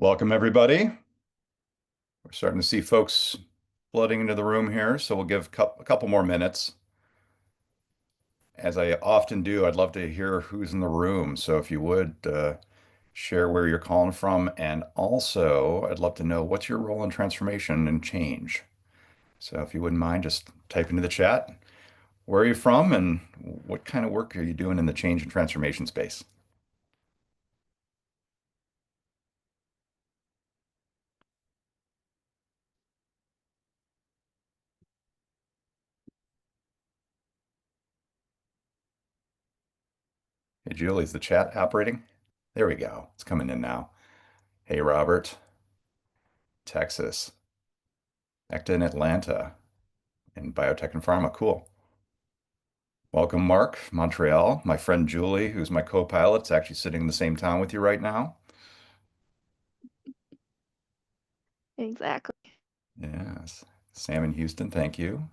Welcome, everybody. We're starting to see folks flooding into the room here, so we'll give a couple more minutes. As I often do, I'd love to hear who's in the room. So if you would share where you're calling from, and also I'd love to know what's your role in transformation and change. So if you wouldn't mind, just type into the chat where are you from and what kind of work are you doing in the change and transformation space? Hey, Julie, is the chat operating? There we go. It's coming in now. Hey, Robert, Texas. Acta in Atlanta in biotech and pharma. Cool. Welcome, Mark, Montreal. My friend Julie, who's my co-pilot, is actually sitting in the same town with you right now. Exactly. Yes. Sam in Houston, thank you.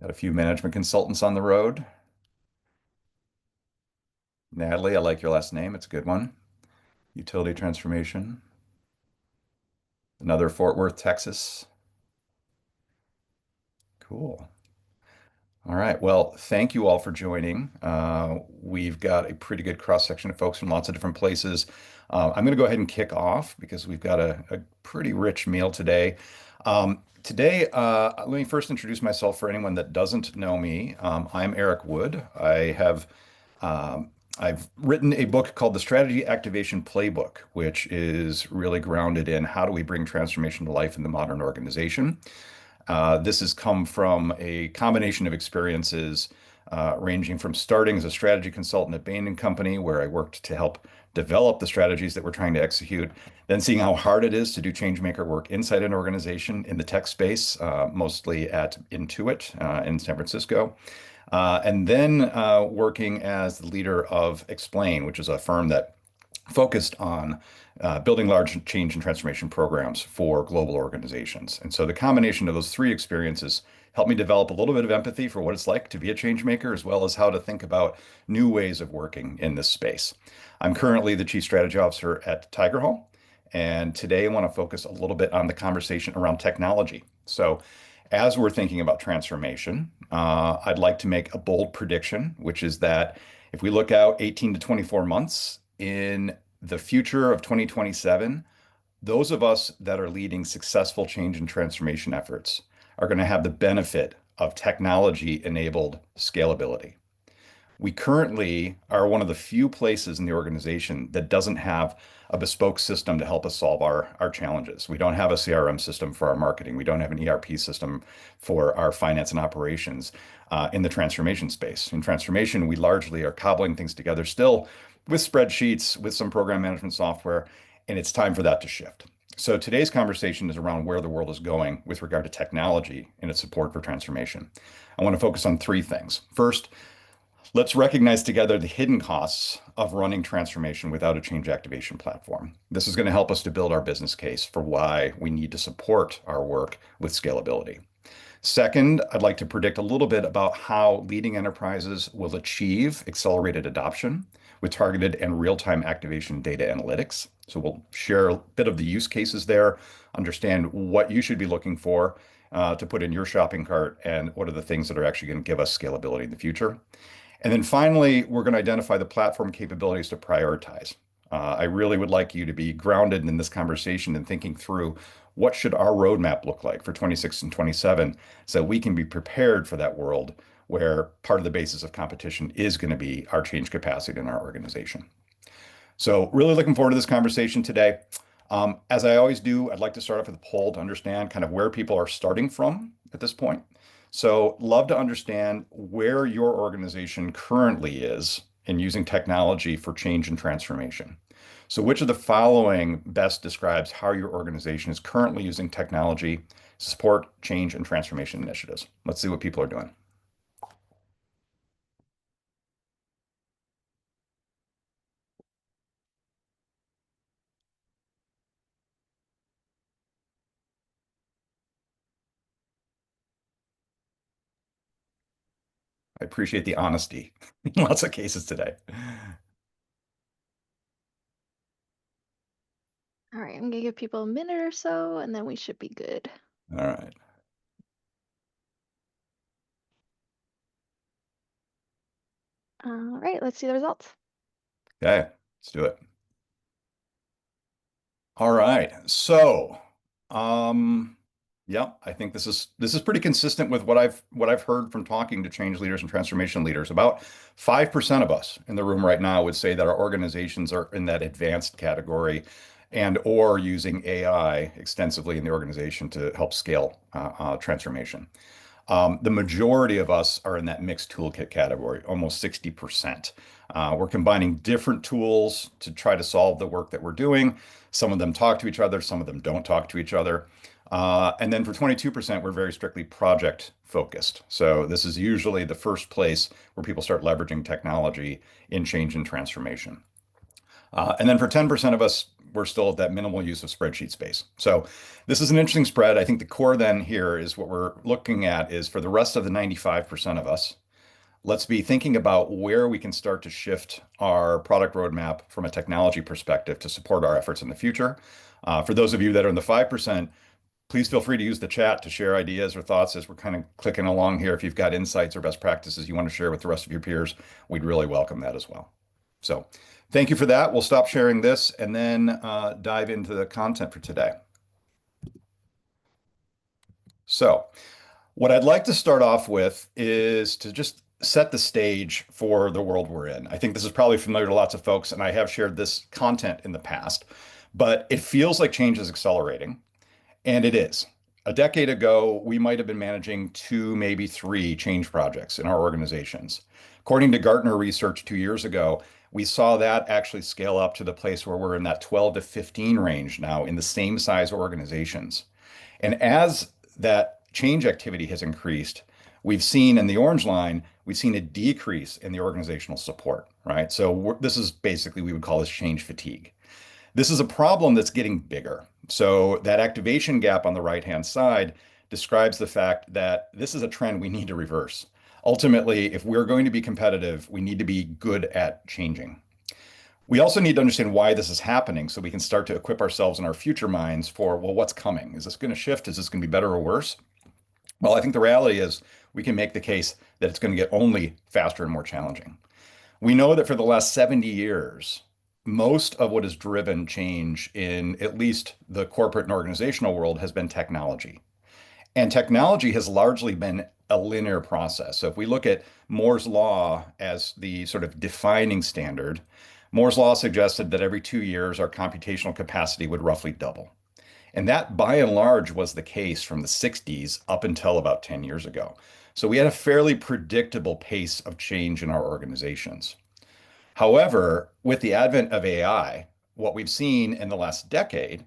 Got a few management consultants on the road. Natalie, I like your last name. It's a good one. Utility transformation. Another Fort Worth, Texas. Cool. All right. Well, thank you all for joining. We've got a pretty good cross-section of folks from lots of different places. I'm going to go ahead and kick off because we've got a pretty rich meal today. Today, let me first introduce myself for anyone that doesn't know me. I'm Eric Wood. Um, I've written a book called The Strategy Activation Playbook, which is really grounded in how do we bring transformation to life in the modern organization. This has come from a combination of experiences ranging from starting as a strategy consultant at Bain& Company, where I worked to help develop the strategies that we're trying to execute, then seeing how hard it is to do change maker work inside an organization in the tech space, mostly at Intuit in San Francisco. And then working as the leader of Explain, which is a firm that focused on building large change and transformation programs for global organizations. And so the combination of those three experiences helped me develop a little bit of empathy for what it's like to be a change maker, as well as how to think about new ways of working in this space. I'm currently the Chief Strategy Officer at Tigerhall, and today I want to focus a little bit on the conversation around technology. So as we're thinking about transformation, I'd like to make a bold prediction, which is that if we look out 18 to 24 months in the future of 2027, those of us that are leading successful change and transformation efforts are going to have the benefit of technology-enabled scalability. We currently are one of the few places in the organization that doesn't have a bespoke system to help us solve our challenges. We don't have a CRM system for our marketing. We don't have an ERP system for our finance and operations in the transformation space. In transformation, we largely are cobbling things together still with spreadsheets, with some program management software, and it's time for that to shift. So today's conversation is around where the world is going with regard to technology and its support for transformation. I want to focus on three things. First, let's recognize together the hidden costs of running transformation without a change activation platform. This is going to help us to build our business case for why we need to support our work with scalability. Second, I'd like to predict a little bit about how leading enterprises will achieve accelerated adoption with targeted and real-time activation data analytics. So we'll share a bit of the use cases there, understand what you should be looking for to put in your shopping cart, and what are the things that are actually going to give us scalability in the future. And then finally, we're going to identify the platform capabilities to prioritize. I really would like you to be grounded in this conversation and thinking through what should our roadmap look like for 26 and 27 so we can be prepared for that world where part of the basis of competition is going to be our change capacity in our organization. So really looking forward to this conversation today. As I always do, I'd like to start off with a poll to understand kind of where people are starting from at this point. So love to understand where your organization currently is in using technology for change and transformation. So which of the following best describes how your organization is currently using technology to support change and transformation initiatives? Let's see what people are doing. I appreciate the honesty in lots of cases today. I'm gonna give people a minute or so, and then we should be good. All right. All right, let's see the results. Okay, let's do it. All right. Yeah, I think this is pretty consistent with what I've heard from talking to change leaders and transformation leaders. About 5% of us in the room right now would say that our organizations are in that advanced category and or using AI extensively in the organization to help scale transformation. The majority of us are in that mixed toolkit category, almost 60%. We're combining different tools to try to solve the work that we're doing. Some of them talk to each other, some of them don't talk to each other. And then for 22%, we're very strictly project focused. So this is usually the first place where people start leveraging technology in change and transformation. And then for 10% of us, we're still at that minimal use of spreadsheet space. So this is an interesting spread. I think the core then here is what we're looking at is for the rest of the 95% of us, let's be thinking about where we can start to shift our product roadmap from a technology perspective to support our efforts in the future. For those of you that are in the 5%, please feel free to use the chat to share ideas or thoughts as we're kind of clicking along here. If you've got insights or best practices you want to share with the rest of your peers, we'd really welcome that as well. So thank you for that. We'll stop sharing this and then dive into the content for today. So what I'd like to start off with is to just set the stage for the world we're in. I think this is probably familiar to lots of folks, and I have shared this content in the past, but it feels like change is accelerating. And it is. A decade ago, we might have been managing two, maybe three change projects in our organizations. According to Gartner research 2 years ago, we saw that actually scale up to the place where we're in that 12 to 15 range now in the same size organizations. And as that change activity has increased, we've seen in the orange line, we've seen a decrease in the organizational support, right? So this is basically, we would call this change fatigue. This is a problem that's getting bigger. So that activation gap on the right-hand side describes the fact that this is a trend we need to reverse. Ultimately, if we're going to be competitive, we need to be good at changing. We also need to understand why this is happening so we can start to equip ourselves in our future minds for, well, what's coming? Is this going to shift? Is this going to be better or worse? Well, I think the reality is we can make the case that it's going to get only faster and more challenging. We know that for the last 70 years, most of what has driven change in at least the corporate and organizational world has been technology. And technology has largely been a linear process. So if we look at Moore's Law as the sort of defining standard, Moore's Law suggested that every 2 years, our computational capacity would roughly double. And that by and large was the case from the 60s up until about 10 years ago. So we had a fairly predictable pace of change in our organizations. However, with the advent of AI, what we've seen in the last decade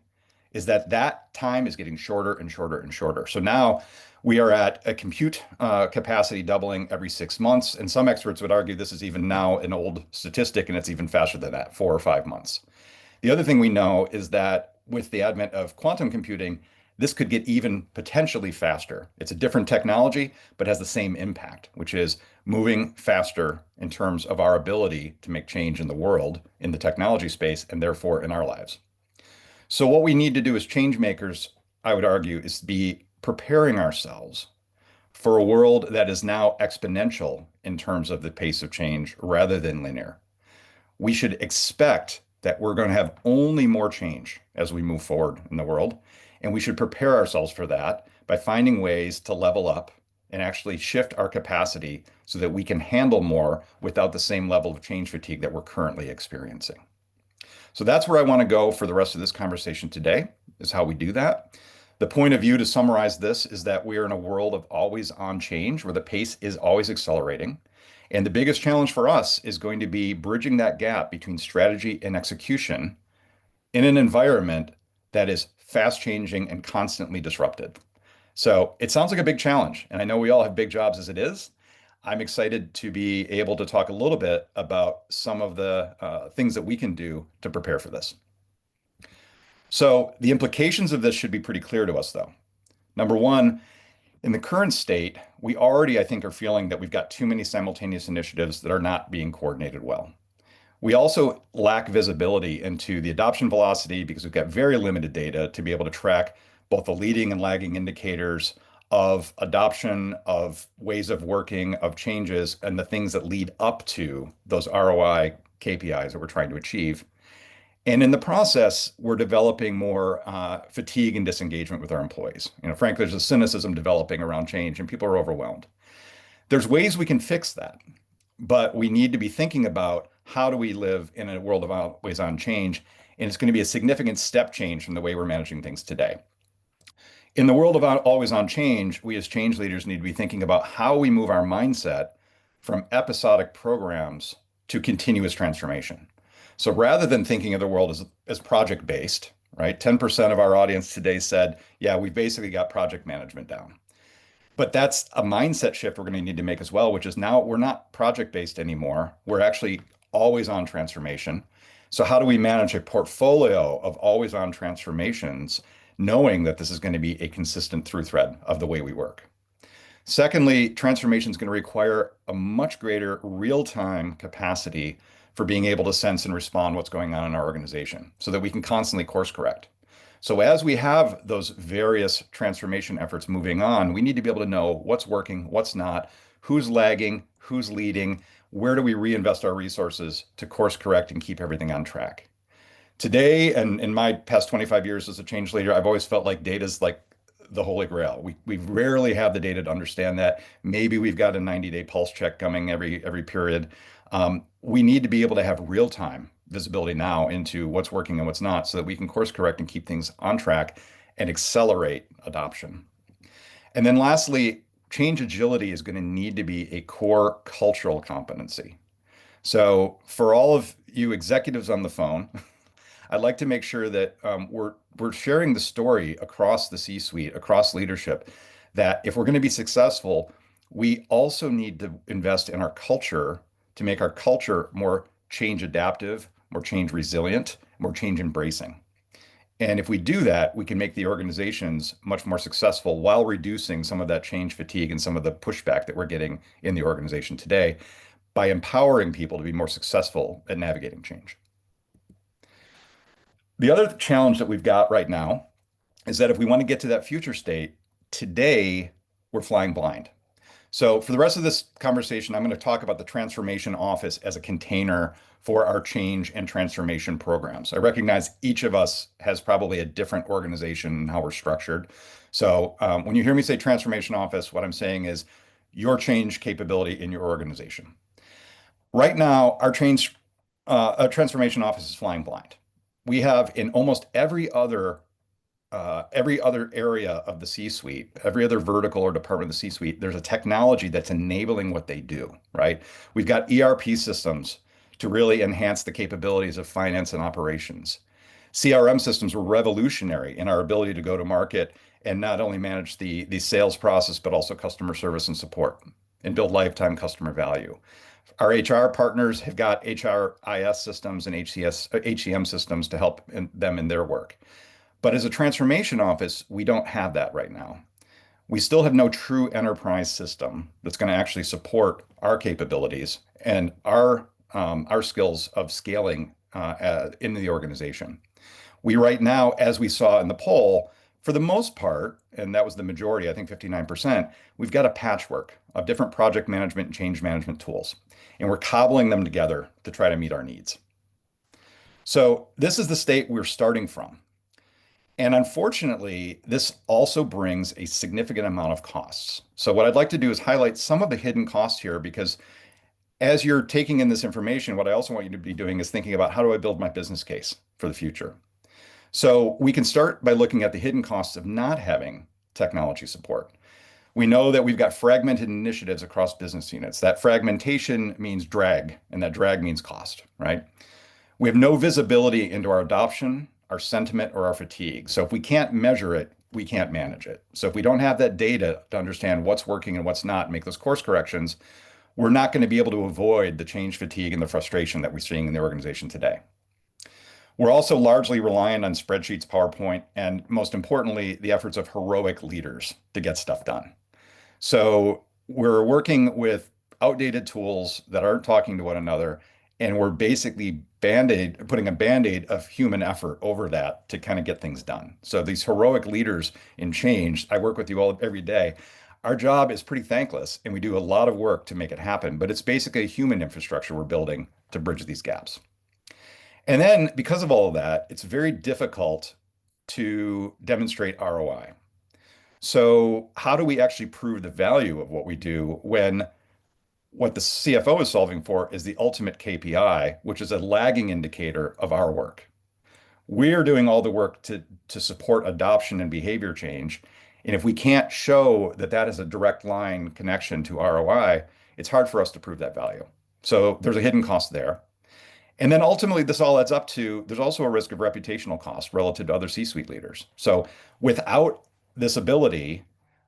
is that that time is getting shorter and shorter and shorter. So now we are at a compute capacity doubling every 6 months. And some experts would argue this is even now an old statistic and it's even faster than that, 4 or 5 months. The other thing we know is that with the advent of quantum computing, this could get even potentially faster. It's a different technology, but has the same impact, which is moving faster in terms of our ability to make change in the world, in the technology space, and therefore in our lives. So what we need to do as change makers, I would argue, is be preparing ourselves for a world that is now exponential in terms of the pace of change rather than linear. We should expect that we're going to have only more change as we move forward in the world. And we should prepare ourselves for that by finding ways to level up and actually shift our capacity so that we can handle more without the same level of change fatigue that we're currently experiencing. So that's where I want to go for the rest of this conversation today, is how we do that. The point of view to summarize this is that we are in a world of always on change where the pace is always accelerating. And the biggest challenge for us is going to be bridging that gap between strategy and execution in an environment that is fast changing and constantly disrupted. So it sounds like a big challenge. And I know we all have big jobs as it is. I'm excited to be able to talk a little bit about some of the things that we can do to prepare for this. So the implications of this should be pretty clear to us, though. Number one, in the current state, we already, I think, are feeling that we've got too many simultaneous initiatives that are not being coordinated well. We also lack visibility into the adoption velocity because we've got very limited data to be able to track both the leading and lagging indicators of adoption, of ways of working, of changes, and the things that lead up to those ROI KPIs that we're trying to achieve. And in the process, we're developing more fatigue and disengagement with our employees. Frankly, there's a cynicism developing around change, and people are overwhelmed. There's ways we can fix that, but we need to be thinking about how do we live in a world of always on change, and it's going to be a significant step change from the way we're managing things today. In the world of always on change, we as change leaders need to be thinking about how we move our mindset from episodic programs to continuous transformation. So rather than thinking of the world as project based, right? 10% of our audience today said, yeah, we basically got project management down. But that's a mindset shift we're going to need to make as well, which is now we're not project based anymore. We're actually always on transformation. So, how do we manage a portfolio of always on transformations, knowing that this is going to be a consistent through thread of the way we work? Secondly, transformation is going to require a much greater real-time capacity for being able to sense and respond what's going on in our organization so that we can constantly course correct. So as we have those various transformation efforts moving on, we need to be able to know what's working, what's not, who's lagging, who's leading, where do we reinvest our resources to course correct and keep everything on track. Today, and in my past 25 years as a change leader, I've always felt like data is like the holy grail. We rarely have the data to understand that. Maybe we've got a 90-day pulse check coming every period. We need to be able to have real time visibility now into what's working and what's not, so that we can course correct and keep things on track and accelerate adoption. And then lastly, change agility is going to need to be a core cultural competency. So for all of you executives on the phone, I'd like to make sure that we're sharing the story across the C-suite, across leadership, that if we're going to be successful, we also need to invest in our culture to make our culture more change adaptive, more change resilient, more change embracing. And if we do that, we can make the organizations much more successful while reducing some of that change fatigue and some of the pushback that we're getting in the organization today by empowering people to be more successful at navigating change. The other challenge that we've got right now is that if we want to get to that future state, today we're flying blind. So for the rest of this conversation, I'm going to talk about the transformation office as a container for our change and transformation programs. I recognize each of us has probably a different organization and how we're structured. So when you hear me say transformation office, what I'm saying is your change capability in your organization. Right now, our transformation office is flying blind. We have in almost every other area of the C-suite, every other vertical or department of the C-suite, there's a technology that's enabling what they do, right? We've got ERP systems to really enhance the capabilities of finance and operations. CRM systems were revolutionary in our ability to go to market and not only manage the sales process, but also customer service and support and build lifetime customer value. Our HR partners have got HRIS systems and HCM systems to help them in their work. But as a transformation office, we don't have that right now. We still have no true enterprise system that's going to actually support our capabilities and our skills of scaling in the organization. We right now, as we saw in the poll, for the most part, and that was the majority, I think 59%, we've got a patchwork of different project management and change management tools, and we're cobbling them together to try to meet our needs. So this is the state we're starting from. And unfortunately, this also brings a significant amount of costs. So what I'd like to do is highlight some of the hidden costs here, because as you're taking in this information, what I also want you to be doing is thinking about how do I build my business case for the future? So we can start by looking at the hidden costs of not having technology support. We know that we've got fragmented initiatives across business units. That fragmentation means drag, and that drag means cost, right? We have no visibility into our adoption, our sentiment, or our fatigue. So if we can't measure it, we can't manage it. So if we don't have that data to understand what's working and what's not, make those course corrections, we're not going to be able to avoid the change fatigue and the frustration that we're seeing in the organization today. We're also largely reliant on spreadsheets, PowerPoint, and most importantly, the efforts of heroic leaders to get stuff done. So we're working with outdated tools that aren't talking to one another, And we're basically putting a band-aid of human effort over that to kind of get things done. So these heroic leaders in change, I work with you all every day. Our job is pretty thankless, and we do a lot of work to make it happen, but it's basically a human infrastructure we're building to bridge these gaps. And then because of all of that, it's very difficult to demonstrate ROI. So how do we actually prove the value of what we do when what the CFO is solving for is the ultimate KPI, which is a lagging indicator of our work? We're doing all the work to support adoption and behavior change. And if we can't show that that is a direct line connection to ROI, it's hard for us to prove that value. So there's a hidden cost there. And then ultimately, this all adds up to there's also a risk of reputational cost relative to other C-suite leaders. So without this ability,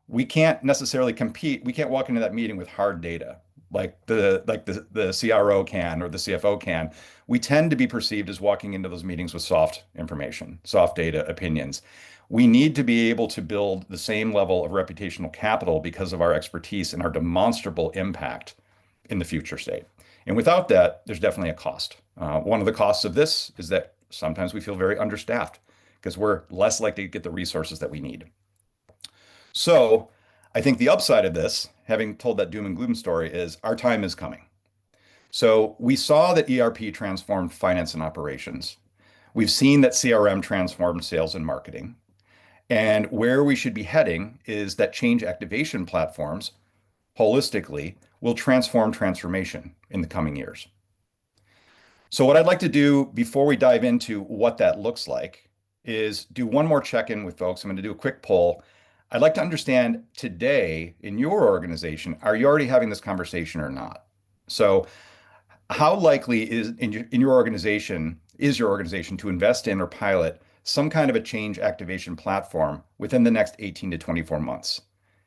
we can't necessarily compete. We can't walk into that meeting with hard data like the CRO can or the CFO can. We tend to be perceived as walking into those meetings with soft information, soft data, opinions. We need to be able to build the same level of reputational capital because of our expertise and our demonstrable impact in the future state. And without that, there's definitely a cost. One of the costs of this is that sometimes we feel very understaffed because we're less likely to get the resources that we need. So I think the upside of this, having told that doom and gloom story, is our time is coming. So we saw that ERP transformed finance and operations. We've seen that CRM transformed sales and marketing. And where we should be heading is that change activation platforms holistically will transform transformation in the coming years. So what I'd like to do before we dive into what that looks like is do one more check-in with folks. I'm going to do a quick poll. I'd like to understand today in your organization, are you already having this conversation or not? So how likely is in your organization is your organization to invest in or pilot some kind of a change activation platform within the next 18 to 24 months?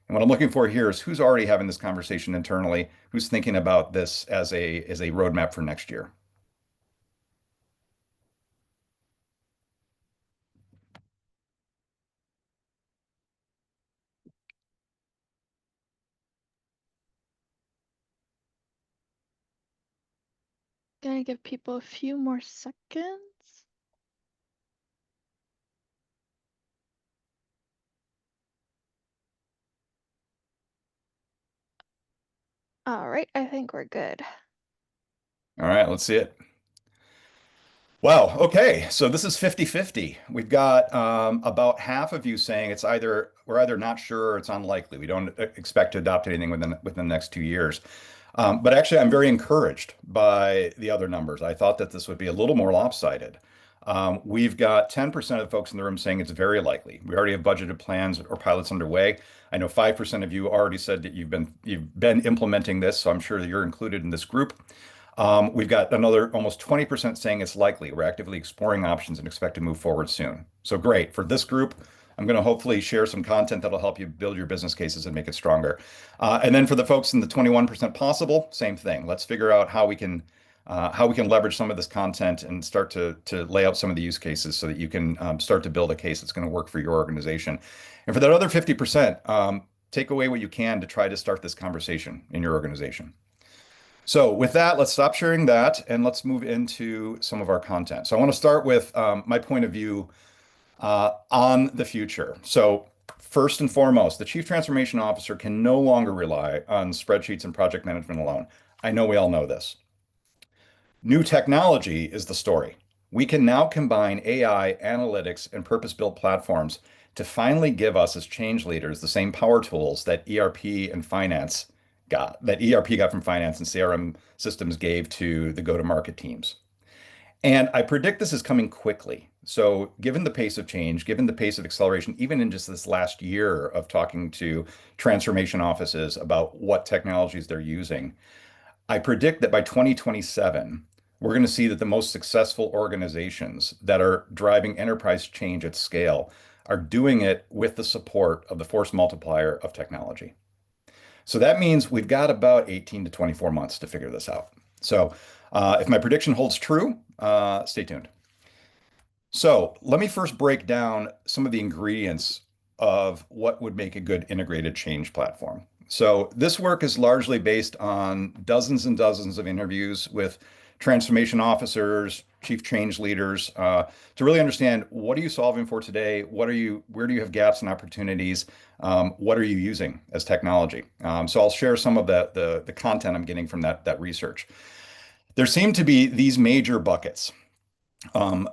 And what I'm looking for here is who's already having this conversation internally, who's thinking about this as a roadmap for next year. Gonna give people a few more seconds. All right, I think we're good. All right, let's see it. Wow. Okay. So this is 50-50. We've got about half of you saying we're either not sure or it's unlikely. We don't expect to adopt anything within the next 2 years. But actually, I'm very encouraged by the other numbers. I thought that this would be a little more lopsided. We've got 10% of folks in the room saying it's very likely. We already have budgeted plans or pilots underway. I know 5% of you already said that you've been implementing this, so I'm sure that you're included in this group. We've got another almost 20% saying it's likely. We're actively exploring options and expect to move forward soon. So great. For this group, I'm going to hopefully share some content that'll help you build your business cases and make it stronger. And then for the folks in the 21% possible, same thing. Let's figure out how we can leverage some of this content and start to lay out some of the use cases so that you can start to build a case that's going to work for your organization. And for that other 50%, take away what you can to try to start this conversation in your organization. So with that, let's stop sharing that and let's move into some of our content. So I want to start with my point of view on the future. So first and foremost, the Chief Transformation Officer can no longer rely on spreadsheets and project management alone. I know we all know this. New technology is the story. We can now combine AI, analytics, and purpose-built platforms to finally give us as change leaders the same power tools that ERP got from finance and CRM systems gave to the go-to-market teams. And I predict this is coming quickly. So given the pace of change, given the pace of acceleration, even in just this last year of talking to transformation offices about what technologies they're using, I predict that by 2027, we're going to see that the most successful organizations that are driving enterprise change at scale are doing it with the support of the force multiplier of technology. So that means we've got about 18 to 24 months to figure this out. So if my prediction holds true, stay tuned. So let me first break down some of the ingredients of what would make a good integrated change platform. So this work is largely based on dozens and dozens of interviews with transformation officers, chief change leaders, to really understand what are you solving for today? Where do you have gaps and opportunities? What are you using as technology? So I'll share some of the content I'm getting from that research. There seem to be these major buckets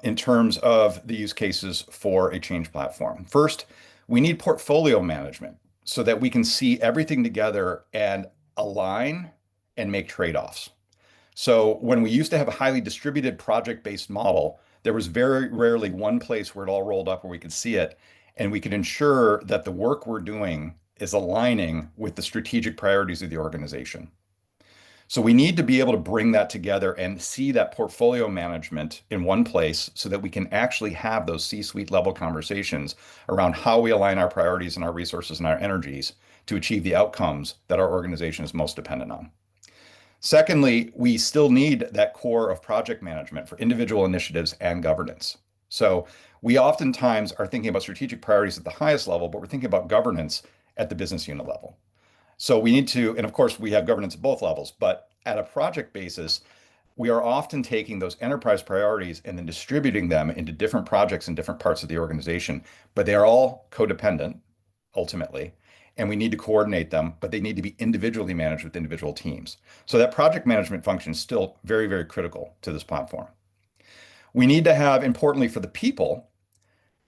in terms of the use cases for a change platform. First, we need portfolio management so that we can see everything together and align and make trade-offs. So when we used to have a highly distributed project-based model, there was very rarely one place where it all rolled up where we could see it, and we could ensure that the work we're doing is aligning with the strategic priorities of the organization. So we need to be able to bring that together and see that portfolio management in one place so that we can actually have those C-suite level conversations around how we align our priorities and our resources and our energies to achieve the outcomes that our organization is most dependent on. Secondly, we still need that core of project management for individual initiatives and governance. So we oftentimes are thinking about strategic priorities at the highest level, but we're thinking about governance at the business unit level. So we need to, and of course, we have governance at both levels, but at a project basis, we are often taking those enterprise priorities and then distributing them into different projects in different parts of the organization, but they are all codependent ultimately. And we need to coordinate them, but they need to be individually managed with individual teams. So that project management function is still very, very critical to this platform. We need to have, importantly for the people,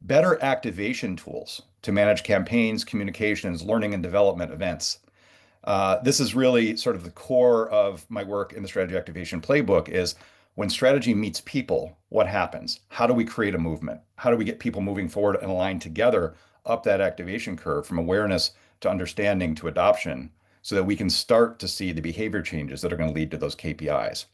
better activation tools to manage campaigns, communications, learning and development events. This is really sort of the core of my work in the strategy activation playbook is when strategy meets people, what happens? How do we create a movement? How do we get people moving forward and aligned together up that activation curve from awareness to understanding to adoption so that we can start to see the behavior changes that are going to lead to those KPIs?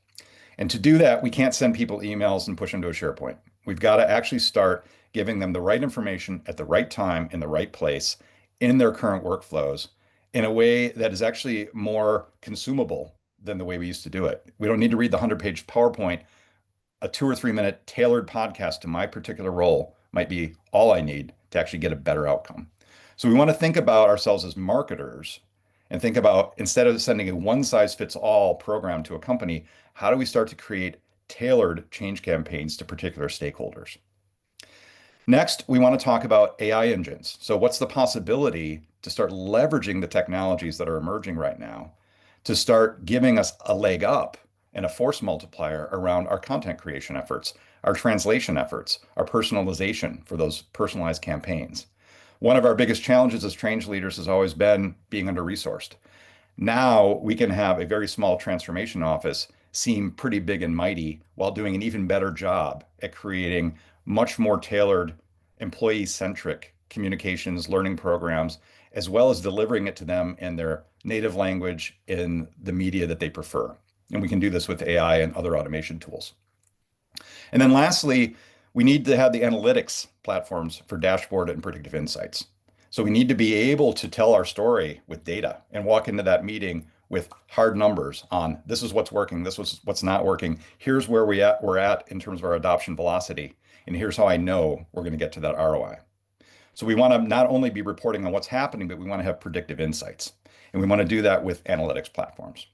And to do that, we can't send people emails and push them to a SharePoint. We've got to actually start giving them the right information at the right time in the right place in their current workflows in a way that is actually more consumable than the way we used to do it. We don't need to read the 100-page PowerPoint. A 2 or 3 minute tailored podcast to my particular role might be all I need to actually get a better outcome. So we want to think about ourselves as marketers and think about instead of sending a one size fits all program to a company, how do we start to create tailored change campaigns to particular stakeholders? Next, we want to talk about AI engines. So what's the possibility to start leveraging the technologies that are emerging right now to start giving us a leg up and a force multiplier around our content creation efforts, our translation efforts, our personalization for those personalized campaigns? One of our biggest challenges as change leaders has always been being under-resourced. Now we can have a very small transformation office seem pretty big and mighty while doing an even better job at creating much more tailored, employee-centric communications, learning programs, as well as delivering it to them in their native language in the media that they prefer. And we can do this with AI and other automation tools. And then lastly, we need to have the analytics platforms for dashboard and predictive insights. So we need to be able to tell our story with data and walk into that meeting with hard numbers on this is what's working, this was what's not working. Here's where we're at in terms of our adoption velocity. And here's how I know we're going to get to that ROI. So we want to not only be reporting on what's happening, but we want to have predictive insights. And we want to do that with analytics platforms.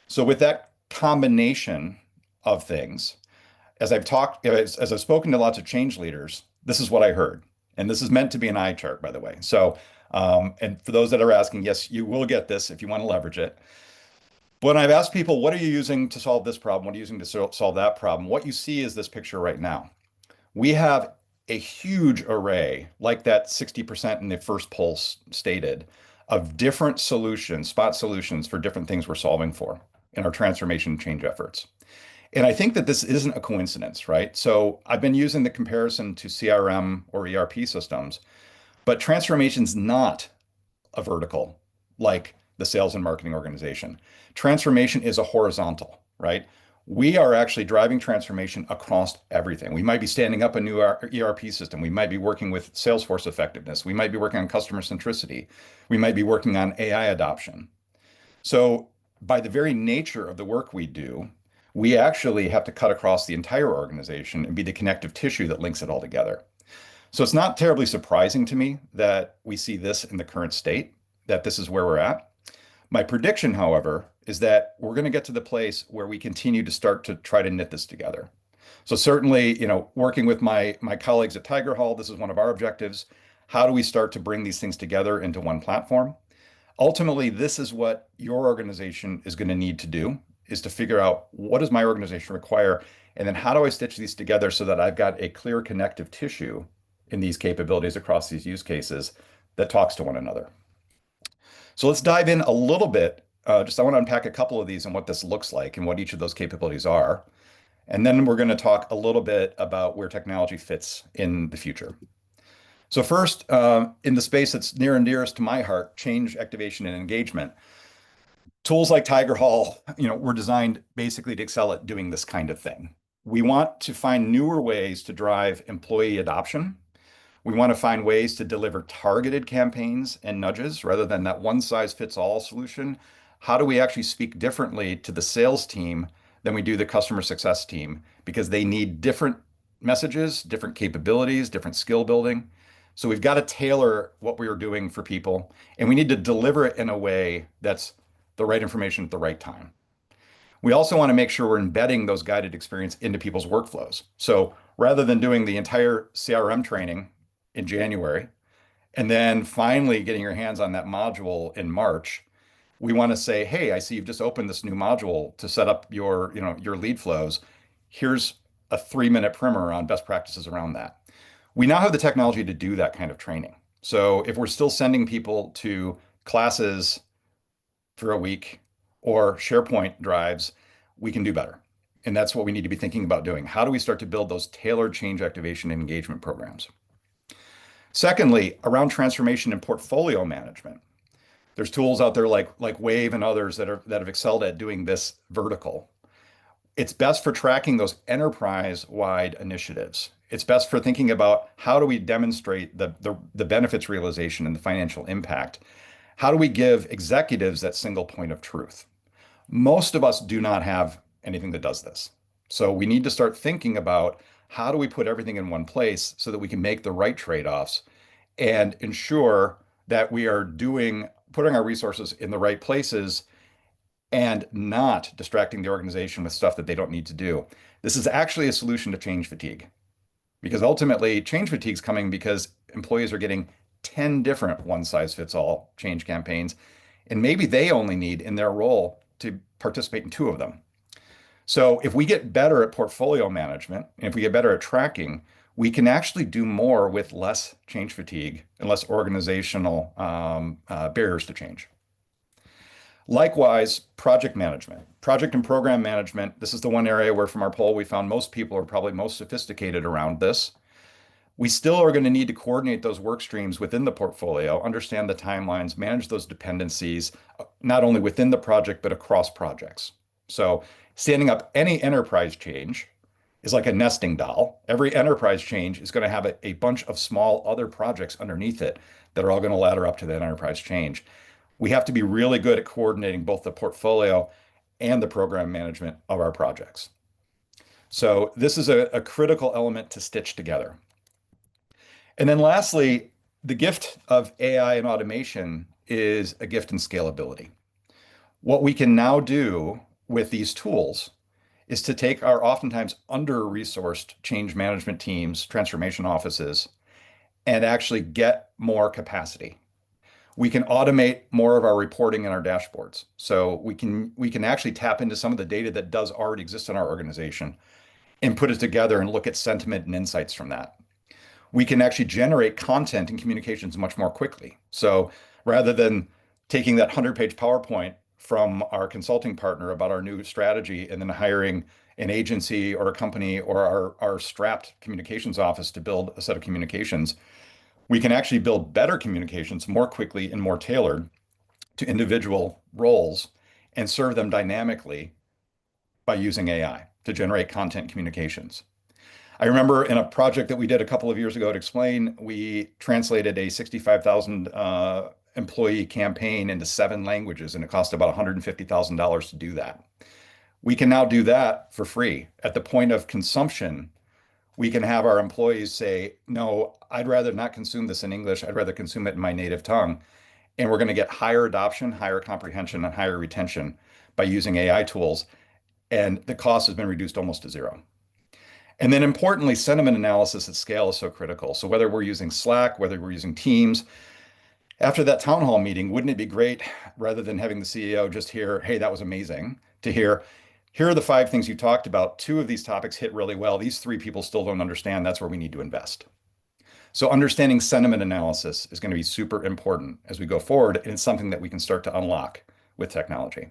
So with that combination of things, as I've spoken to lots of change leaders, this is what I heard. And this is meant to be an eye chart, by the way. So, and for those that are asking, yes, you will get this if you want to leverage it. When I've asked people, what are you using to solve this problem? What are you using to solve that problem? What you see is this picture right now. We have a huge array, like that 60% in the first poll stated, of different solutions, spot solutions for different things we're solving for in our transformation change efforts. And I think that this isn't a coincidence, right? So I've been using the comparison to CRM or ERP systems, but transformation's not a vertical like the sales and marketing organization. Transformation is a horizontal, right? We are actually driving transformation across everything. We might be standing up a new ERP system. We might be working with Salesforce effectiveness. We might be working on customer centricity. We might be working on AI adoption. So by the very nature of the work we do, we actually have to cut across the entire organization and be the connective tissue that links it all together. So it's not terribly surprising to me that we see this in the current state, that this is where we're at. My prediction, however, is that we're going to get to the place where we continue to start to try to knit this together. So certainly, working with my colleagues at Tigerhall, this is one of our objectives. How do we start to bring these things together into one platform? Ultimately, this is what your organization is going to need to do, is to figure out what does my organization require, and then how do I stitch these together so that I've got a clear connective tissue in these capabilities across these use cases that talks to one another. So let's dive in a little bit. I want to unpack a couple of these and what this looks like and what each of those capabilities are. And then we're going to talk a little bit about where technology fits in the future. So first, in the space that's near and dearest to my heart, change, activation, and engagement. Tools like Tigerhall, were designed basically to excel at doing this kind of thing. We want to find newer ways to drive employee adoption. We want to find ways to deliver targeted campaigns and nudges rather than that one size fits all solution. How do we actually speak differently to the sales team than we do the customer success team? Because they need different messages, different capabilities, different skill building. So we've got to tailor what we are doing for people, and we need to deliver it in a way that's the right information at the right time. We also want to make sure we're embedding those guided experience into people's workflows. So rather than doing the entire CRM training in January and then finally getting your hands on that module in March, we want to say, hey, I see you've just opened this new module to set up your lead flows. Here's a 3-minute primer on best practices around that. We now have the technology to do that kind of training. So if we're still sending people to classes for a week or SharePoint drives, we can do better. And that's what we need to be thinking about doing. How do we start to build those tailored change activation and engagement programs? Secondly, around transformation and portfolio management, there's tools out there like Wave and others that have excelled at doing this vertical. It's best for tracking those enterprise-wide initiatives. It's best for thinking about how do we demonstrate the benefits realization and the financial impact. How do we give executives that single point of truth? Most of us do not have anything that does this. So we need to start thinking about how do we put everything in one place so that we can make the right trade-offs and ensure that we are putting our resources in the right places and not distracting the organization with stuff that they don't need to do. This is actually a solution to change fatigue because ultimately change fatigue is coming because employees are getting 10 different one size fits all change campaigns, and maybe they only need in their role to participate in 2 of them. So if we get better at portfolio management, and if we get better at tracking, we can actually do more with less change fatigue and less organizational barriers to change. Likewise, project management, project and program management. This is the one area where from our poll, we found most people are probably most sophisticated around this. We still are going to need to coordinate those work streams within the portfolio, understand the timelines, manage those dependencies, not only within the project, but across projects. So standing up any enterprise change is like a nesting doll. Every enterprise change is going to have a bunch of small other projects underneath it that are all going to ladder up to that enterprise change. We have to be really good at coordinating both the portfolio and the program management of our projects. So this is a critical element to stitch together. And then lastly, the gift of AI and automation is a gift in scalability. What we can now do with these tools is to take our oftentimes under-resourced change management teams, transformation offices, and actually get more capacity. We can automate more of our reporting in our dashboards. So we can actually tap into some of the data that does already exist in our organization and put it together and look at sentiment and insights from that. We can actually generate content and communications much more quickly. So rather than taking that 100-page PowerPoint from our consulting partner about our new strategy and then hiring an agency or a company or our strapped communications office to build a set of communications, we can actually build better communications more quickly and more tailored to individual roles and serve them dynamically by using AI to generate content communications. I remember in a project that we did a couple of years ago at Explain, we translated a 65,000 employee campaign into 7 languages, and it cost about $150,000 to do that. We can now do that for free. At the point of consumption, we can have our employees say, no, I'd rather not consume this in English. I'd rather consume it in my native tongue. and we're going to get higher adoption, higher comprehension, and higher retention by using AI tools. And the cost has been reduced almost to zero. And then importantly, sentiment analysis at scale is so critical. So whether we're using Slack, whether we're using Teams, after that town hall meeting, wouldn't it be great rather than having the CEO just hear, hey, that was amazing, to hear, here are the 5 things you talked about. 2 of these topics hit really well. These 3 people still don't understand. That's where we need to invest. So understanding sentiment analysis is going to be super important as we go forward, and it's something that we can start to unlock with technology.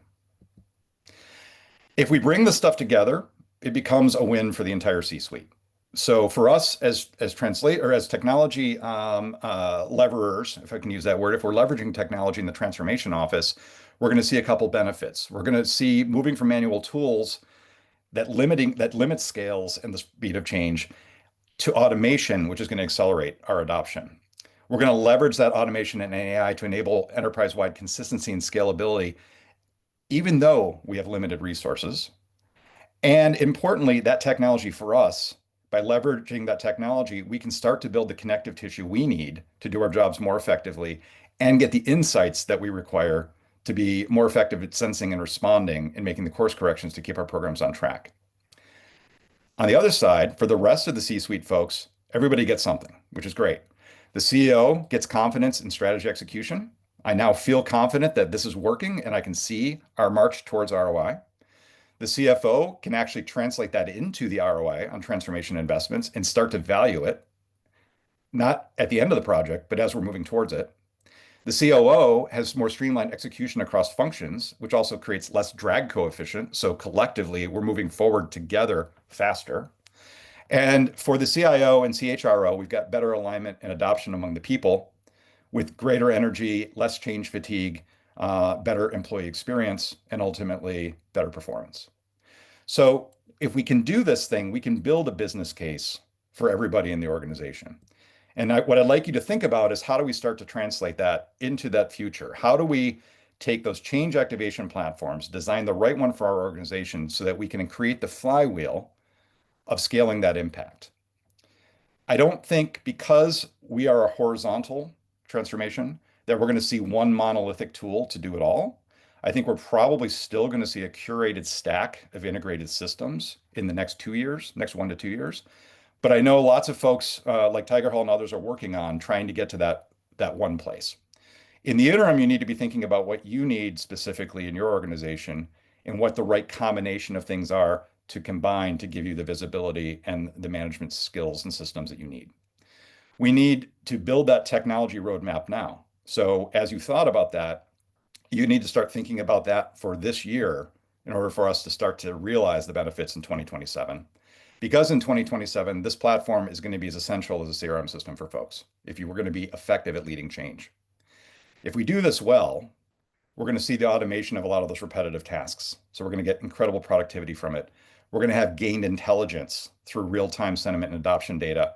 If we bring this stuff together, it becomes a win for the entire C-suite. So for us as translate or as technology leverers, if I can use that word, if we're leveraging technology in the transformation office, we're going to see a couple benefits. We're going to see moving from manual tools that limit scales and the speed of change to automation, which is going to accelerate our adoption. We're going to leverage that automation and AI to enable enterprise-wide consistency and scalability, even though we have limited resources. And importantly, that technology for us, by leveraging that technology, we can start to build the connective tissue we need to do our jobs more effectively and get the insights that we require to be more effective at sensing and responding and making the course corrections to keep our programs on track. On the other side, for the rest of the C-suite folks, everybody gets something, which is great. The CEO gets confidence in strategy execution. I now feel confident that this is working and I can see our march towards ROI. The CFO can actually translate that into the ROI on transformation investments and start to value it, not at the end of the project, but as we're moving towards it. The COO has more streamlined execution across functions, which also creates less drag coefficient. So collectively, we're moving forward together faster. And for the CIO and CHRO, we've got better alignment and adoption among the people with greater energy, less change fatigue, better employee experience, and ultimately better performance. So if we can do this thing, we can build a business case for everybody in the organization. And what I'd like you to think about is how do we start to translate that into that future? How do we take those change activation platforms, design the right one for our organization so that we can create the flywheel of scaling that impact? I don't think because we are a horizontal transformation that we're going to see one monolithic tool to do it all. I think we're probably still going to see a curated stack of integrated systems in the next 2 years, next 1 to 2 years. But I know lots of folks like Tigerhall and others are working on trying to get to that one place. In the interim, you need to be thinking about what you need specifically in your organization and what the right combination of things are to combine to give you the visibility and the management skills and systems that you need. We need to build that technology roadmap now. So as you thought about that, you need to start thinking about that for this year in order for us to start to realize the benefits in 2027. Because in 2027, this platform is going to be as essential as a CRM system for folks if you were going to be effective at leading change. If we do this well, we're going to see the automation of a lot of those repetitive tasks. So we're going to get incredible productivity from it. We're going to have gained intelligence through real-time sentiment and adoption data.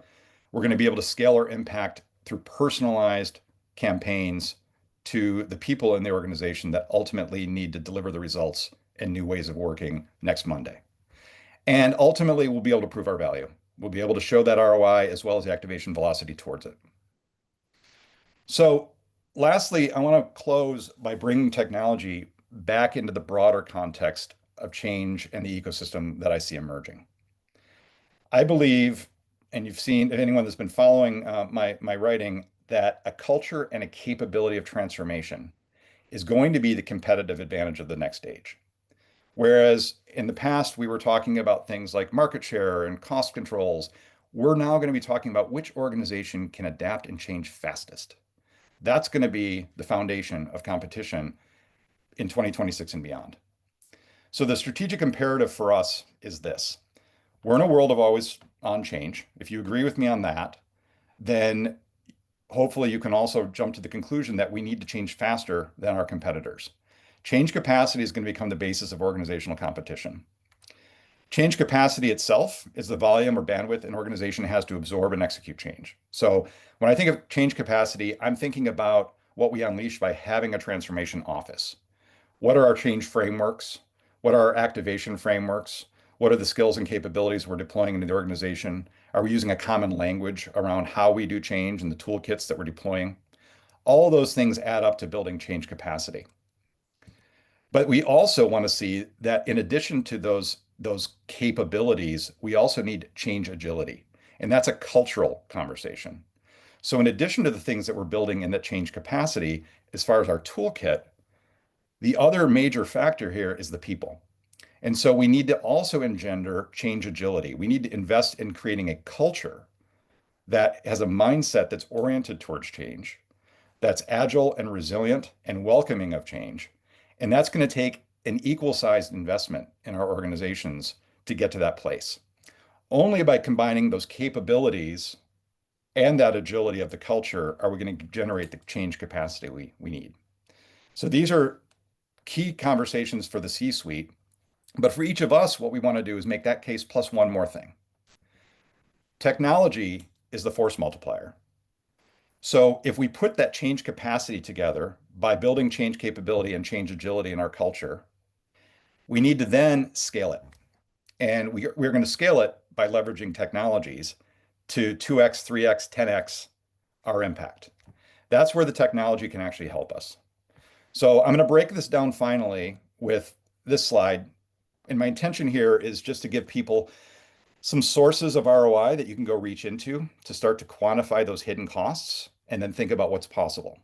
We're going to be able to scale our impact through personalized campaigns to the people in the organization that ultimately need to deliver the results and new ways of working next Monday. And ultimately, we'll be able to prove our value. We'll be able to show that ROI as well as the activation velocity towards it. So lastly, I want to close by bringing technology back into the broader context of change and the ecosystem that I see emerging. I believe, and you've seen, if anyone that's been following my writing, that a culture and a capability of transformation is going to be the competitive advantage of the next stage. Whereas in the past, we were talking about things like market share and cost controls, we're now going to be talking about which organization can adapt and change fastest. That's going to be the foundation of competition in 2026 and beyond. So the strategic imperative for us is this. We're in a world of always on change. If you agree with me on that, then hopefully you can also jump to the conclusion that we need to change faster than our competitors. Change capacity is going to become the basis of organizational competition. Change capacity itself is the volume or bandwidth an organization has to absorb and execute change. So when I think of change capacity, I'm thinking about what we unleash by having a transformation office. What are our change frameworks? What are our activation frameworks? What are the skills and capabilities we're deploying into the organization? Are we using a common language around how we do change and the toolkits that we're deploying? All of those things add up to building change capacity. But we also want to see that in addition to those capabilities, we also need change agility. And that's a cultural conversation. So in addition to the things that we're building in that change capacity, as far as our toolkit, the other major factor here is the people. And so we need to also engender change agility. We need to invest in creating a culture that has a mindset that's oriented towards change, that's agile and resilient and welcoming of change. And that's going to take an equal sized investment in our organizations to get to that place. Only by combining those capabilities and that agility of the culture are we going to generate the change capacity we need. So these are key conversations for the C-suite. But for each of us, what we want to do is make that case plus one more thing. Technology is the force multiplier. So if we put that change capacity together by building change capability and change agility in our culture, we need to then scale it. And we're going to scale it by leveraging technologies to 2x, 3x, 10x our impact. That's where the technology can actually help us. So I'm going to break this down finally with this slide. And my intention here is just to give people some sources of ROI that you can go reach into to start to quantify those hidden costs and then think about what's possible.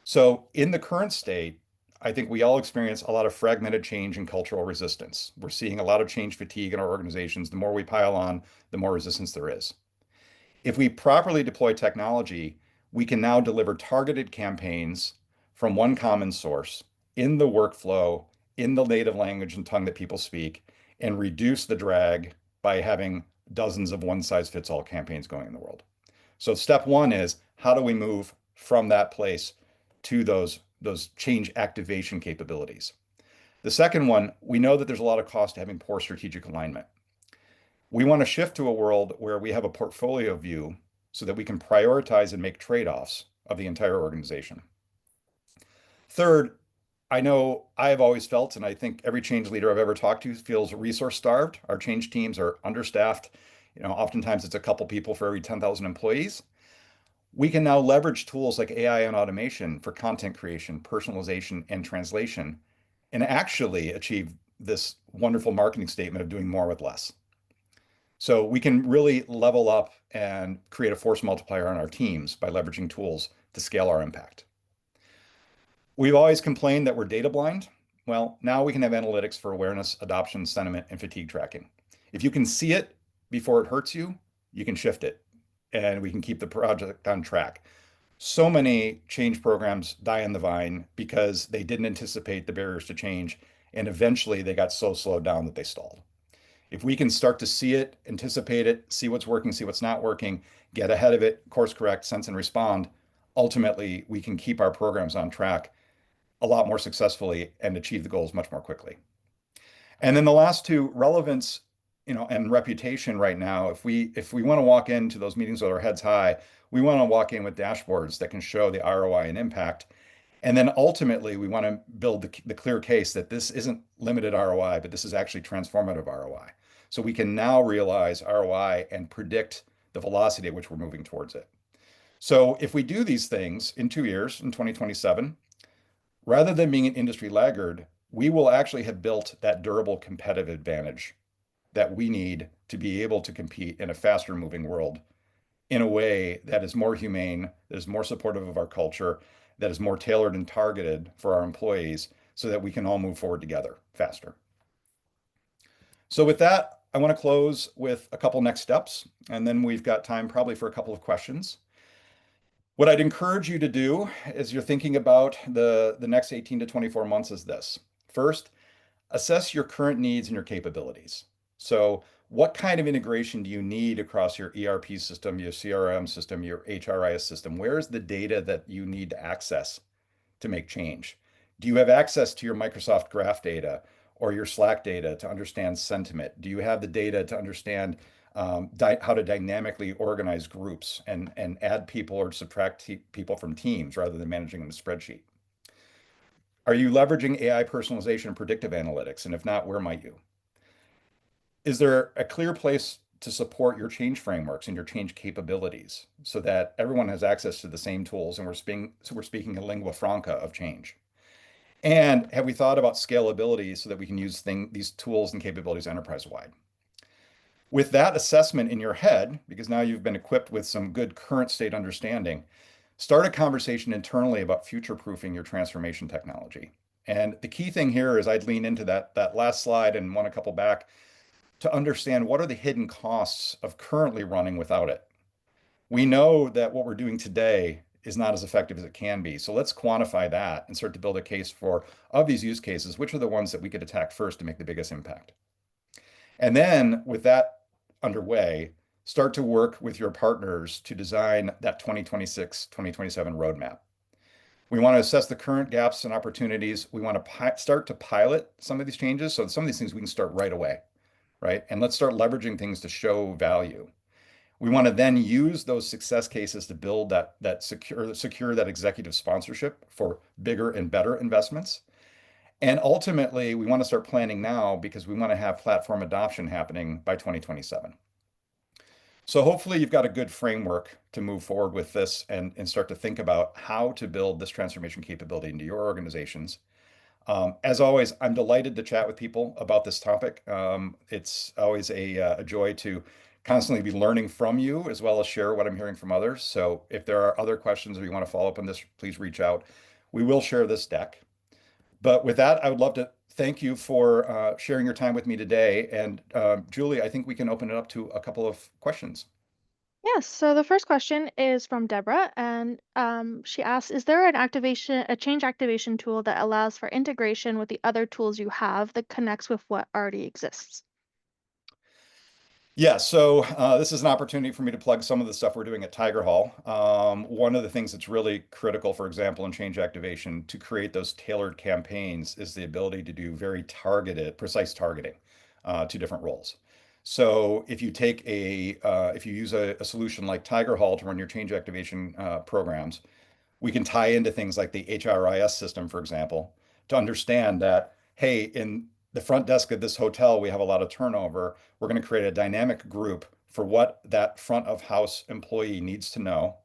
So in the current state, I think we all experience a lot of fragmented change and cultural resistance. We're seeing a lot of change fatigue in our organizations. The more we pile on, the more resistance there is. If we properly deploy technology, we can now deliver targeted campaigns from one common source in the workflow, in the native language and tongue that people speak, and reduce the drag by having dozens of one-size-fits-all campaigns going in the world. So step one is how do we move from that place to those change activation capabilities? The second one, we know that there's a lot of cost to having poor strategic alignment. We want to shift to a world where we have a portfolio view so that we can prioritize and make trade-offs of the entire organization. Third, I know I've always felt, and I think every change leader I've ever talked to feels resource starved. Our change teams are understaffed. Oftentimes it's a couple people for every 10,000 employees. We can now leverage tools like AI and automation for content creation, personalization, and translation, and actually achieve this wonderful marketing statement of doing more with less. So we can really level up and create a force multiplier on our teams by leveraging tools to scale our impact. We've always complained that we're data blind. Well, now we can have analytics for awareness, adoption, sentiment, and fatigue tracking. If you can see it before it hurts you, you can shift it and we can keep the project on track. So many change programs die on the vine because they didn't anticipate the barriers to change, and eventually they got so slowed down that they stalled. If we can start to see it, anticipate it, see what's working, see what's not working, get ahead of it, course correct, sense and respond, ultimately we can keep our programs on track a lot more successfully and achieve the goals much more quickly. And then the last two, relevance, and reputation right now, if we want to walk into those meetings with our heads high, we want to walk in with dashboards that can show the ROI and impact. And then ultimately, we want to build the clear case that this isn't limited ROI, but this is actually transformative ROI. So we can now realize ROI and predict the velocity at which we're moving towards it. So if we do these things in 2 years, in 2027, rather than being an industry laggard, we will actually have built that durable competitive advantage that we need to be able to compete in a faster moving world in a way that is more humane, that is more supportive of our culture, that is more tailored and targeted for our employees so that we can all move forward together faster. So with that, I want to close with a couple next steps, and then we've got time probably for a couple of questions. What I'd encourage you to do as you're thinking about the next 18 to 24 months is this. First, assess your current needs and your capabilities. So what kind of integration do you need across your ERP system, your CRM system, your HRIS system? Where is the data that you need to access to make change? Do you have access to your Microsoft Graph data or your Slack data to understand sentiment? Do you have the data to understand how to dynamically organize groups and add people or subtract people from teams rather than managing them in a spreadsheet? Are you leveraging AI personalization and predictive analytics? And if not, where might you? Is there a clear place to support your change frameworks and your change capabilities so that everyone has access to the same tools and we're speaking a lingua franca of change? And have we thought about scalability so that we can use these tools and capabilities enterprise-wide? With that assessment in your head, because now you've been equipped with some good current state understanding, start a conversation internally about future-proofing your transformation technology. And the key thing here is I'd lean into that last slide and one a couple back to understand what are the hidden costs of currently running without it. We know that what we're doing today is not as effective as it can be. So let's quantify that and start to build a case for, of these use cases, which are the ones that we could attack first to make the biggest impact. And then with that underway, start to work with your partners to design that 2026, 2027 roadmap. We want to assess the current gaps and opportunities. We want to start to pilot some of these changes. So some of these things we can start right away, right? And let's start leveraging things to show value. We want to then use those success cases to build that secure that executive sponsorship for bigger and better investments. And ultimately, we want to start planning now because we want to have platform adoption happening by 2027. So hopefully you've got a good framework to move forward with this and start to think about how to build this transformation capability into your organizations. As always, I'm delighted to chat with people about this topic. It's always a joy to constantly be learning from you as well as share what I'm hearing from others. So if there are other questions or you want to follow up on this, please reach out. We will share this deck. But with that, I would love to thank you for sharing your time with me today. And Julie, I think we can open it up to a couple of questions. Yes, so the first question is from Deborah, and she asks, is there a change activation tool that allows for integration with the other tools you have that connects with what already exists? Yeah, so this is an opportunity for me to plug some of the stuff we're doing at Tigerhall. One of the things that's really critical, for example, in change activation to create those tailored campaigns is the ability to do very targeted, precise targeting to different roles. So if you use a solution like Tigerhall to run your change activation programs, we can tie into things like the HRIS system, for example, to understand that, hey, in the front desk of this hotel, we have a lot of turnover. We're going to create a dynamic group for what that front of house employee needs to know.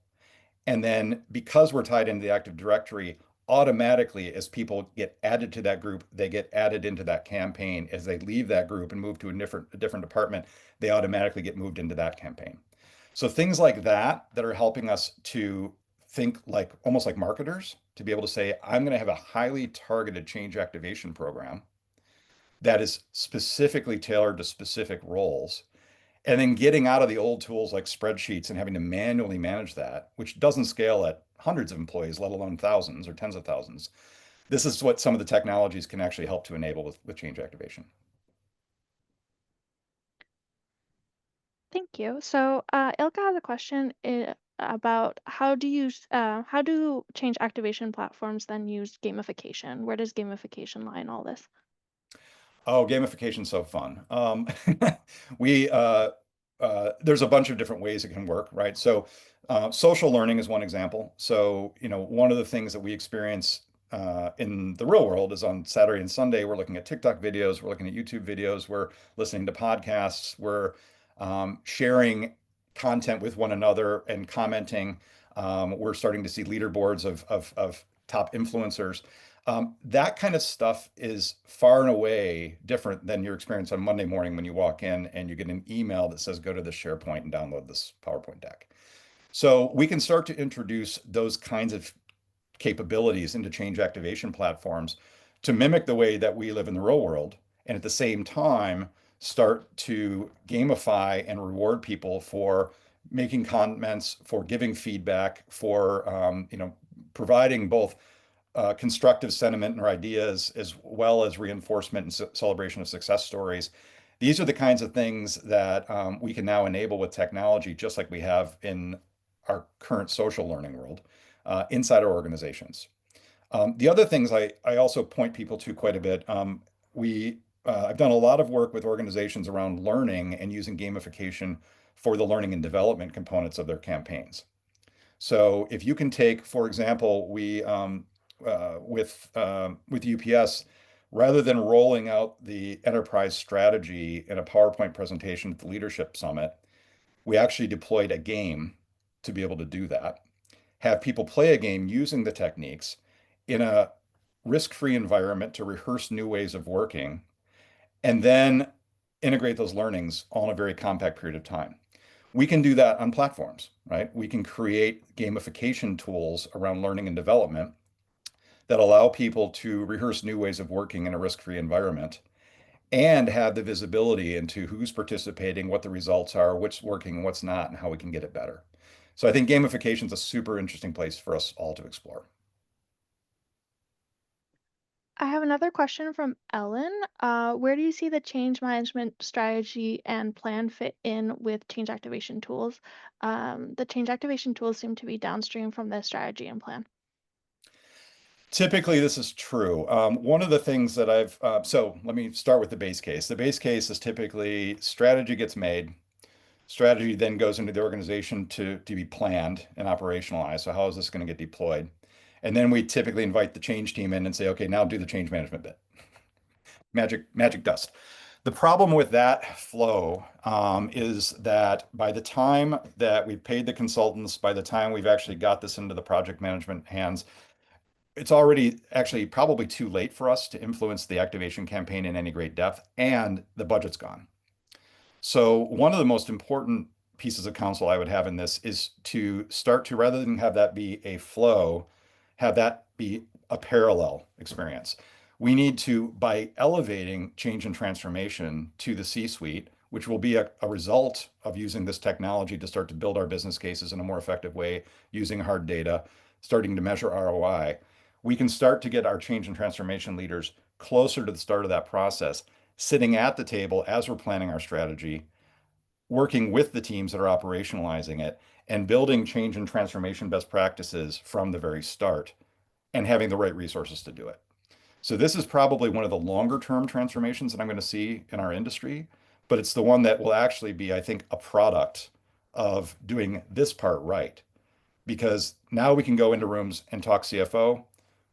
And then because we're tied into the Active Directory, automatically as people get added to that group, they get added into that campaign. As they leave that group and move to a different department, they automatically get moved into that campaign. So things like that are helping us to think like almost like marketers to be able to say, I'm going to have a highly targeted change activation program that is specifically tailored to specific roles. And then getting out of the old tools like spreadsheets and having to manually manage that, which doesn't scale at hundreds of employees, let alone thousands or tens of thousands. This is what some of the technologies can actually help to enable with change activation. Thank you. So Ilka has a question about how do change activation platforms then use gamification? Where does gamification lie in all this? Oh, gamification's so fun. We there's a bunch of different ways it can work, right? So social learning is one example. So, one of the things that we experience in the real world is on Saturday and Sunday, we're looking at TikTok videos, we're looking at YouTube videos, we're listening to podcasts, we're sharing content with one another and commenting. We're starting to see leaderboards of top influencers. That kind of stuff is far and away different than your experience on Monday morning when you walk in and you get an email that says, go to this SharePoint and download this PowerPoint deck. So we can start to introduce those kinds of capabilities into change activation platforms to mimic the way that we live in the real world. And at the same time, start to gamify and reward people for making comments, for giving feedback, for providing both constructive sentiment or ideas, as well as reinforcement and celebration of success stories. These are the kinds of things that we can now enable with technology, just like we have in our current social learning world inside our organizations. The other things I also point people to quite a bit. I've done a lot of work with organizations around learning and using gamification for the learning and development components of their campaigns. So if you can take, for example, we with UPS, Rather than rolling out the enterprise strategy in a PowerPoint presentation at the Leadership Summit, we actually deployed a game to be able to do that, have people play a game using the techniques in a risk-free environment to rehearse new ways of working, and then integrate those learnings all in a very compact period of time. We can do that on platforms, right? We can create gamification tools around learning and development that allow people to rehearse new ways of working in a risk-free environment and have the visibility into who's participating, what the results are, what's working and what's not, and how we can get it better. So I think gamification is a super interesting place for us all to explore. I have another question from Ellen. Where do you see the change management strategy and plan fit in with change activation tools? The change activation tools seem to be downstream from the strategy and plan. Typically, this is true. One of the things that so let me start with the base case. The base case is typically strategy gets made, strategy then goes into the organization to be planned and operationalized. So how is this going to get deployed? And then we typically invite the change team in and say, okay, now do the change management bit. Magic dust. The problem with that flow is that by the time that we've paid the consultants, by the time we've actually got this into the project management hands, it's already actually probably too late for us to influence the activation campaign in any great depth, and the budget's gone. So one of the most important pieces of counsel I would have in this is to start to, rather than have that be a flow, have that be a parallel experience. We need to, by elevating change and transformation to the C-suite, which will be a result of using this technology to start to build our business cases in a more effective way, using hard data, starting to measure ROI, we can start to get our change and transformation leaders closer to the start of that process, sitting at the table as we're planning our strategy, working with the teams that are operationalizing it, and building change and transformation best practices from the very start, and having the right resources to do it. So this is probably one of the longer term transformations that I'm going to see in our industry, but it's the one that will actually be, I think, a product of doing this part right. Because now we can go into rooms and talk CFO.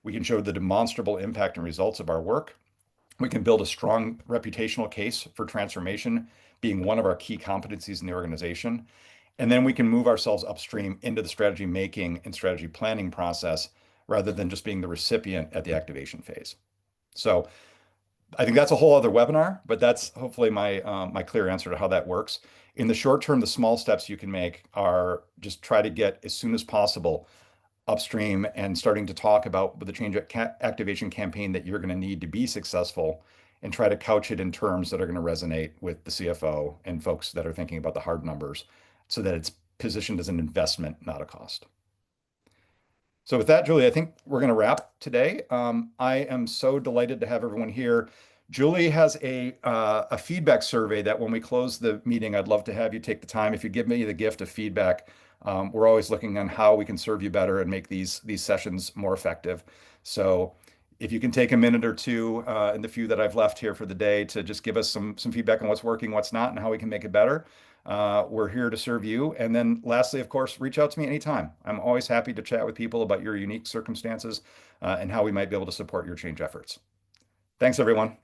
We can show the demonstrable impact and results of our work. We can build a strong reputational case for transformation being one of our key competencies in the organization. And then we can move ourselves upstream into the strategy making and strategy planning process rather than just being the recipient at the activation phase. So I think that's a whole other webinar, but that's hopefully my clear answer to how that works. In the short term, the small steps you can make are just try to get as soon as possible upstream and starting to talk about the change activation campaign that you're going to need to be successful, and try to couch it in terms that are going to resonate with the CFO and folks that are thinking about the hard numbers so that it's positioned as an investment, not a cost. So with that, Julie, I think we're going to wrap today. I am so delighted to have everyone here. Julie has a feedback survey that when we close the meeting, I'd love to have you take the time. If you give me the gift of feedback, we're always looking on how we can serve you better and make these sessions more effective. So if you can take a minute or two in the few that I've left here for the day to just give us some feedback on what's working, what's not, and how we can make it better. We're here to serve you. And then lastly, of course, reach out to me anytime. I'm always happy to chat with people about your unique circumstances and how we might be able to support your change efforts. Thanks, everyone.